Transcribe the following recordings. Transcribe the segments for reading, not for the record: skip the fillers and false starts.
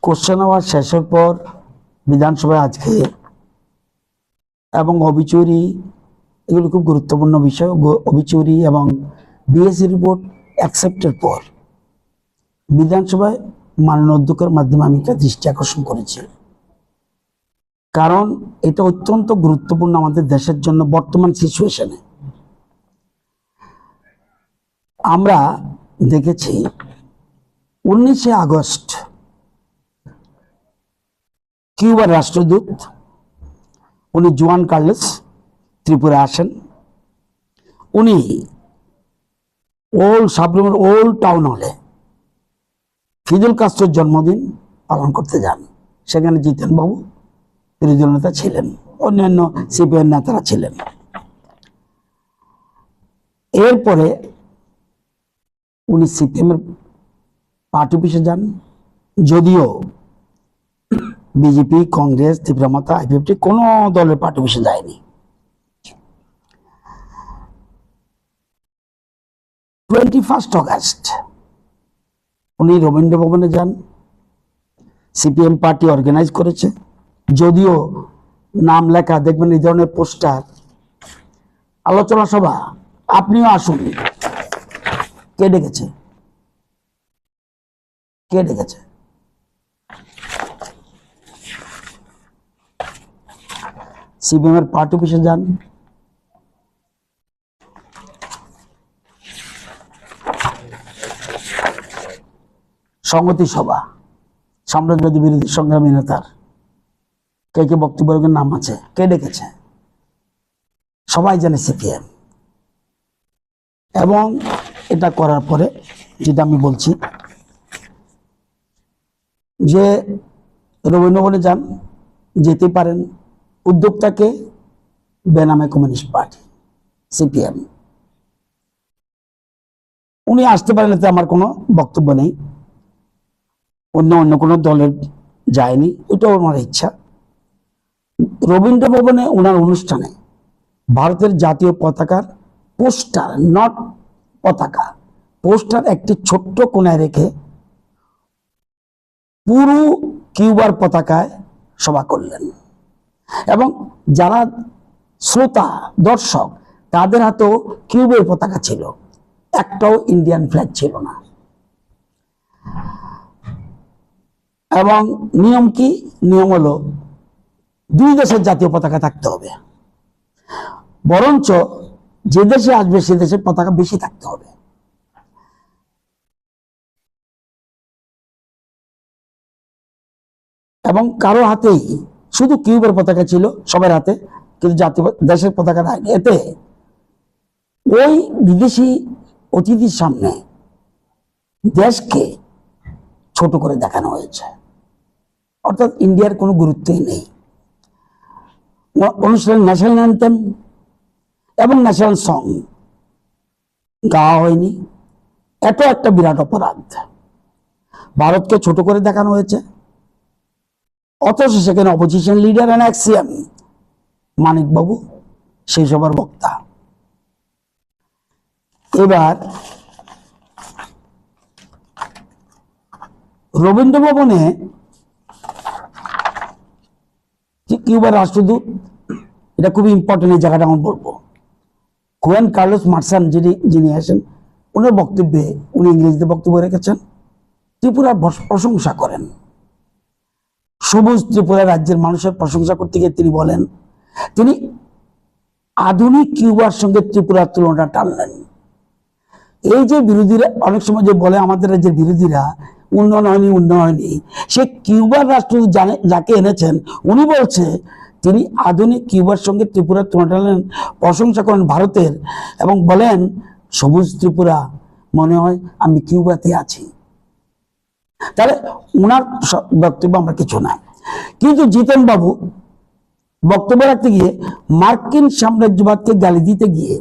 Question hour শেষের পর বিধানসভায় আজকে এবং অবিচুরি, এগুলো খুব গুরুত্বপূর্ণ বিষয়। অবিচুরি এবং বিএসসি রিপোর্ট অ্যাকসেপ্টের পর বিধানসভায় মাননীয় অধ্যক্ষের মাধ্যমে আমি একটা দৃষ্টি আকর্ষণ করেছি, কারণ এটা অত্যন্ত গুরুত্বপূর্ণ আমাদের দেশের জন্য বর্তমান সিচুয়েশনে। আমরা দেখেছি 19শে আগস্ট কিউবার রাষ্ট্রদূত উনি জুয়ান কার্লোস ত্রিপুরা আসেন। উনি সাবরুমের ওল্ড টাউন হলে ফিদেল কাস্ত্রোর জন্মদিন পালন করতে যান। সেখানে জিতেন বাবু বিরোধী নেতা ছিলেন, অন্যান্য সিপিএম নেতারা ছিলেন। এরপরে উনি সিপিএম এর পার্টি অফিসে যান, যদিও বিজেপি, কংগ্রেস, ত্রিপুরা মাতা, আইপিএফটি কোনো দলের পার্টি অফিসে যায়নি। 21 অগাস্ট উনি রবীন্দ্র ভবনে যান। সিপিএম পার্টি অর্গানাইজ করেছে, যদিও নাম লেখা দেখবেন এই ধরনের পোস্টার, আলোচনা সভা, আপনিও আসুন। কে ডেকেছে? কে ডেকেছে? সিপিএম এর পার্টি অফিসে যান, সংহতি সভা, সাম্রাজ্যবাদী বিরোধী সংগ্রামী নেতার কে কে বক্তব্য নাম আছে, কে ডেকেছে? সবাই জানে সিপিএম। এবং এটা করার পরে যেটা আমি বলছি যে রবীন্দ্র ভবনে যান, যেতে পারেন। উদ্যোক্তাকে বেনামে কমিউনিস্ট পার্টি সিপিএম, উনি আসতে পারেন, এতে আমার কোনো বক্তব্য নেই। অন্য কোনো দলের যায়নি, ওইটাও আমার ইচ্ছা। রবীন্দ্র ভবনে ওনার অনুষ্ঠানে ভারতের জাতীয় পতাকার পোস্টার, নট পতাকা, পোস্টার একটি ছোট্ট কোণায় রেখে পুরো কিউবার পতাকায় সভা করলেন। এবং যারা শ্রোতা, দর্শক, তাদের হাতেও কিউবের পতাকা ছিল, একটাও ইন্ডিয়ান ফ্ল্যাগ ছিল না। এবং নিয়ম কি? নিয়ম হলো দুই দেশের জাতীয় পতাকা থাকতে হবে, বরঞ্চ যে দেশে আসবে সে দেশের পতাকা বেশি থাকতে হবে। এবং কারো হাতেই শুধু কিউবের পতাকা ছিল, সবার হাতে, কিন্তু জাতীয় দেশের পতাকা নাই। এতে ওই বিদেশি অতিথির সামনে দেশকে ছোট করে দেখানো হয়েছে, অর্থাৎ ইন্ডিয়ার কোনো গুরুত্বই নেই। অনুষ্ঠানে ন্যাশনাল অ্যান্থেম এবং ন্যাশনাল সং গাওয়া হয়নি। এত একটা বিরাট অপরাধ, ভারতকে ছোট করে দেখানো হয়েছে। অথচ সেখানে অপোজিশন লিডার এন্ড এক্সিএম মানিক বাবু সেই সবার বক্তা। এবার রবীন্দ্র ভবনে কিউবার রাষ্ট্রদূত, এটা খুবই ইম্পর্টেন্ট, এই জায়গাটা আমি বলবো। জুয়ান কার্লোস মার্সান যিনি আছেন, ওনার বক্তব্যে, উনি ইংরেজিতে বক্তব্য রেখেছেন, ত্রিপুরার প্রশংসা করেন। সবুজ ত্রিপুরা রাজ্যের মানুষের প্রশংসা করতে গিয়ে তিনি বলেন, তিনি আধুনিক কিউবার সঙ্গে ত্রিপুরার তুলনাটা টানলেন। এই যে বিরোধীরা অনেক সময় যে বলে আমাদের রাজ্যের বিরোধীরা উন্নয়ন হয়নি, উন্নয়ন হয়নি, সে কিউবার রাষ্ট্রদূত যাকে এনেছেন, উনি বলছে তিনি আধুনিক কিউবার সঙ্গে ত্রিপুরার তুলনা টানলেন, প্রশংসা করেন ভারতের, এবং বলেন সবুজ ত্রিপুরা, মনে হয় আমি কিউবাতে আছি। তাহলে ওনার বক্তব্য আমরা কিছু না। কিন্তু জিতেন বাবু বক্তব্য রাখতে গিয়ে মার্কিন সাম্রাজ্যবাদকে গালি দিতে গিয়ে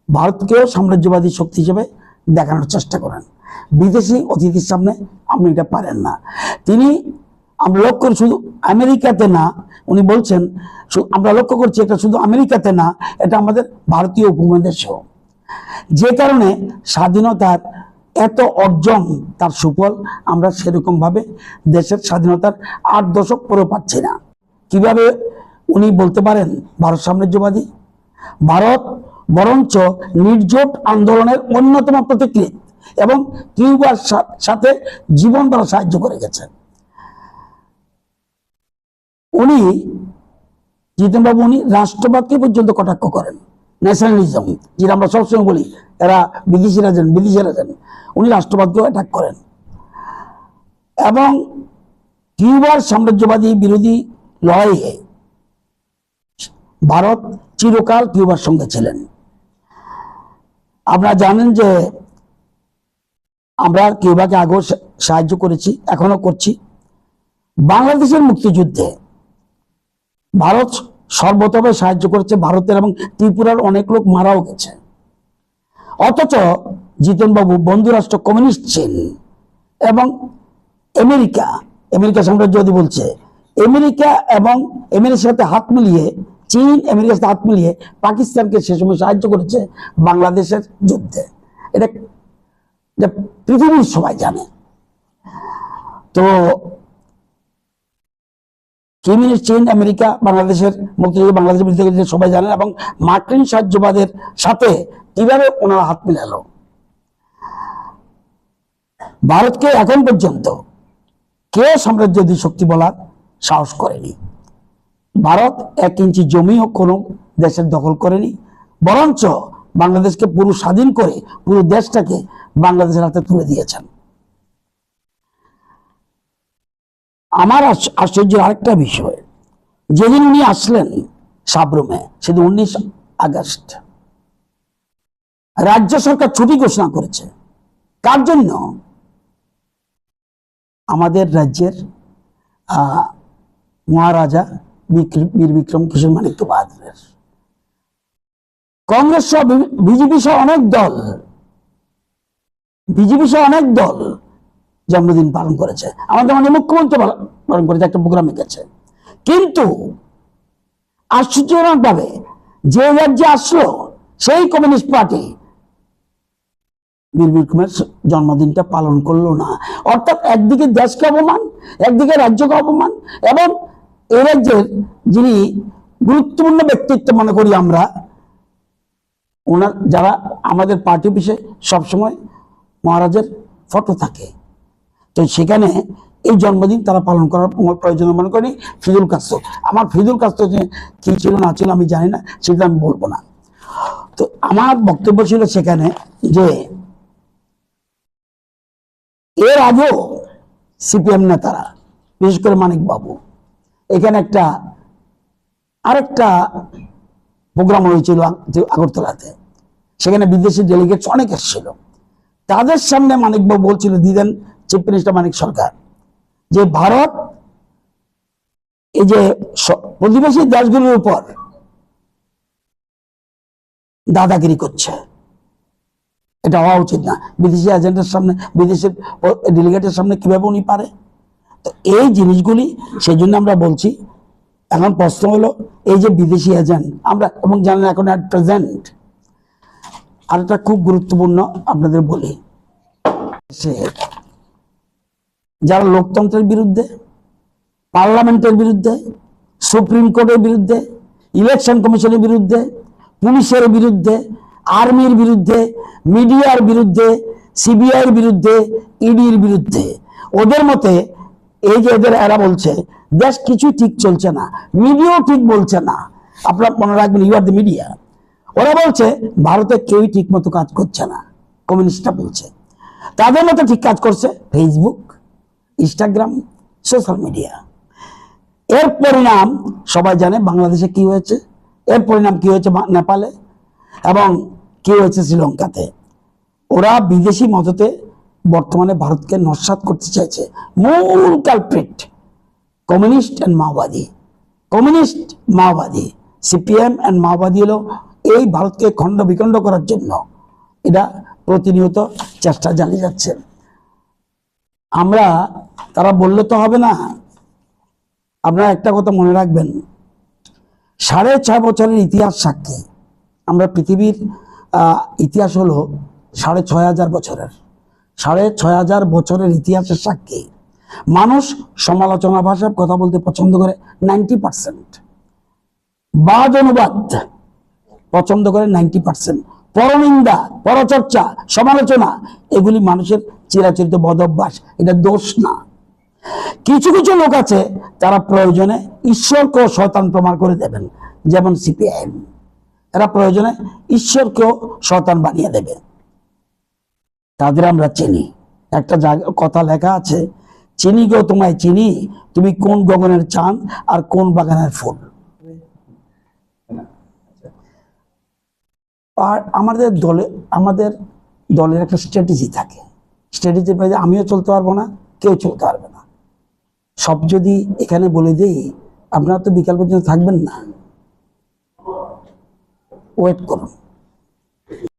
ভারতকেও সাম্রাজ্যবাদী শক্তি হিসেবে দেখানোর চেষ্টা করেন। বিদেশি অতিথির সামনে আপনি এটা পারেন না। তিনি, আমরা লক্ষ্য করি শুধু আমেরিকাতে না, উনি বলছেন আমরা লক্ষ্য করছি এটা শুধু আমেরিকাতে না, এটা আমাদের ভারতীয় উপমহাদেশেও। যে কারণে স্বাধীনতার এত অর্জন, তার সুফল আমরা সেরকম ভাবে দেশের স্বাধীনতার 8 দশক পরেও পাচ্ছি না। কিভাবে উনি বলতে পারেন ভারত সাম্রাজ্যবাদী? ভারত বরঞ্চ নির্জোট আন্দোলনের অন্যতম প্রতিক্রিয়া এবং কিউবার সাথে জীবন দ্বারা সাহায্য করে গেছেন। উনি জিতেনবাবু উনি রাষ্ট্রবাদকে পর্যন্ত কটাক্ষ করেন, ন্যাশনালিজম যেটা আমরা সবসময় বলি এরা বিদেশিরা যান, উনি রাষ্ট্রবাদকেও অ্যাটাক করেন এবং কিউবার সাম্রাজ্যবাদী বিরোধী লড়াইয়ে ভারত চিরকাল কিউবার সঙ্গে ছিলেন। আপনারা জানেন যে আমরা কিউবাকে আগেও সাহায্য করেছি, এখনো করছি। বাংলাদেশের মুক্তিযুদ্ধে ভারত সর্বতভাবে সাহায্য করেছে। ভারতের এবং ত্রিপুরার অনেক লোক মারাও গেছে। অথচ জিতেনবাবু বন্ধুরাষ্ট্র কমিউনিস্ট চীন এবং আমেরিকা সাম্রাজ্যবাদী বলছে, আমেরিকা এবং আমেরিকার সাথে হাত মিলিয়ে, চীন আমেরিকার সাথে হাত মিলিয়ে পাকিস্তানকে সে সময় সাহায্য করেছে বাংলাদেশের যুদ্ধে। এটা পৃথিবীর সবাই জানে। তো চীন আমেরিকা বাংলাদেশের মুক্তিযুদ্ধ, বাংলাদেশের বিরুদ্ধে সবাই জানেন এবং মার্কিন সাহায্যবাদের সাথে কিভাবে ওনারা হাত মিলালো। ভারতকে এখন পর্যন্ত কে সাম্রাজ্যবাদী শক্তি বলার সাহস করেনি। ভারত 1 ইঞ্চি জমিও কোনো দেশের দখল করেনি, বরঞ্চ বাংলাদেশকে পুরো স্বাধীন করে পুরো দেশটাকে বাংলাদেশের হাতে তুলে দিয়েছেন। আমার আশ্চর্যের আরেকটা বিষয়, যেদিন উনি আসলেন সাবরুমে, সেদিন 19 আগস্ট রাজ্য সরকার ছুটি ঘোষণা করেছে। কার জন্য? আমাদের রাজ্যের মহারাজা বীর বিক্রম কিশোর মানিক্য বাহাদুরের। কংগ্রেস সহ বিজেপি সহ অনেক দল জন্মদিন পালন করেছে। আমাদের মাননীয় মুখ্যমন্ত্রী পালন করেছে, একটা প্রোগ্রামে গেছে। কিন্তু আশ্চর্যজনক ভাবে যে রাজ্যে আসলো সেই কমিউনিস্ট পার্টি বীর বিক্রমের জন্মদিনটা পালন করলো না। অর্থাৎ একদিকে দেশকে অপমান, একদিকে রাজ্যকে অপমান, এবং এই রাজ্যের যিনি গুরুত্বপূর্ণ ব্যক্তিত্ব মনে করি আমরা, ওনার যারা আমাদের পার্টি অফিসে সবসময় মহারাজের ফটো থাকে, তো সেখানে এই জন্মদিন তারা পালন করার প্রয়োজন মনে করি। ফিদুল কাস্ত্রো, আমার ফিদুল কাস্ত্রো যে কি ছিল না ছিল আমি জানি না, সেটা আমি বলবো না। তো আমার বক্তব্য ছিল সেখানে যে এর আগেও সিপিএম নেতারা, বিশেষ করে মানিক বাবু, এখানে আরেকটা প্রোগ্রাম হয়েছিল আগরতলাতে, সেখানে বিদেশি ডেলিগেটস অনেক এসেছিল। তাদের সামনে মানিকবাবু বলছিল, দিদেন চিফ মিনিস্টার মানিক সরকার, যে ভারত এই যে প্রতিবেশী দেশগুলোর উপর দাদাগিরি করছে, এটা হওয়া উচিত না। বিদেশি এজেন্টের সামনে, বিদেশের ডেলিগেটের সামনে কিভাবে উনি পারে? তো এই জিনিসগুলি, সেই জন্য আমরা বলছি। এখন প্রশ্ন হলো, এই যে বিদেশি এজেন্ট আমরা, এবং জানেন এখন অ্যাট প্রেজেন্ট আরেকটা খুব গুরুত্বপূর্ণ আপনাদের বলি, সে যারা লোকতন্ত্রের বিরুদ্ধে, পার্লামেন্টের বিরুদ্ধে, সুপ্রিম কোর্টের বিরুদ্ধে, ইলেকশন কমিশনের বিরুদ্ধে, পুলিশের বিরুদ্ধে, আর্মির বিরুদ্ধে, মিডিয়ার বিরুদ্ধে, সিবিআইয়ের বিরুদ্ধে, ইডির বিরুদ্ধে, ওদের মতে এই যে এরা বলছে দেশ কিছু ঠিক চলছে না, মিডিয়াও ঠিক বলছে না। আপনারা মনে রাখবেন, ইউ আর দ্য মিডিয়া। ওরা বলছে ভারতে কেউই ঠিক মতো কাজ করছে না, কমিউনিস্টরা বলছে। তাদের মতো ঠিক কাজ করছে ফেসবুক, ইনস্টাগ্রাম, সোশ্যাল মিডিয়া। এর পরিণাম সবাই জানে বাংলাদেশে কি হয়েছে, এর পরিণাম কি হয়েছে নেপালে, এবং কি হয়েছে শ্রীলঙ্কাতে। ওরা বিদেশি মদতে বর্তমানে ভারতকে নস্যাৎ করতে চাইছে। মূল কালপ্রিট কমিউনিস্ট অ্যান্ড মাওবাদী, সিপিএম অ্যান্ড মাওবাদী হলো এই ভারতকে খণ্ড বিখণ্ড করার জন্য এটা প্রতিনিয়ত চেষ্টা চালিয়ে যাচ্ছে। তারা বললে তো হবে না। আপনারা একটা কথা মনে রাখবেন, 6.5 বছরের ইতিহাস সাক্ষী আমরা। পৃথিবীর ইতিহাস হলো 6,500 বছরের। 6,500 বছরের ইতিহাসের সাক্ষী। মানুষ সমালোচনা ভাষায় কথা বলতে পছন্দ করে 90%, বাদ অনুবাদ পছন্দ করে 90%, পরনিন্দা, পরচর্চা, সমালোচনা এগুলি মানুষের চিরাচরিত বদ অভ্যাস, এটা দোষ না। কিছু কিছু লোক আছে তারা প্রয়োজনে ঈশ্বরকেও শয়তান প্রমাণ করে দেবেন, যেমন সিপিআইএম। এরা প্রয়োজনে ঈশ্বরকেও শয়তান বানিয়ে দেবে, তাদের আমরা চিনি। একটা কথা লেখা আছে, চিনি গো তোমায় চিনি, তুমি কোন গগনের চাঁদ আর কোন বাগানের ফুল। আর আমাদের দলের একটা স্ট্র্যাটেজি থাকে, স্ট্র্যাটেজি আমিও চলতে পারবো না, কেউ চলতে পারবে না। সব যদি এখানে বলে দিই, আপনারা তো বিকাল পর্যন্ত থাকবেন না, ওয়েট করুন।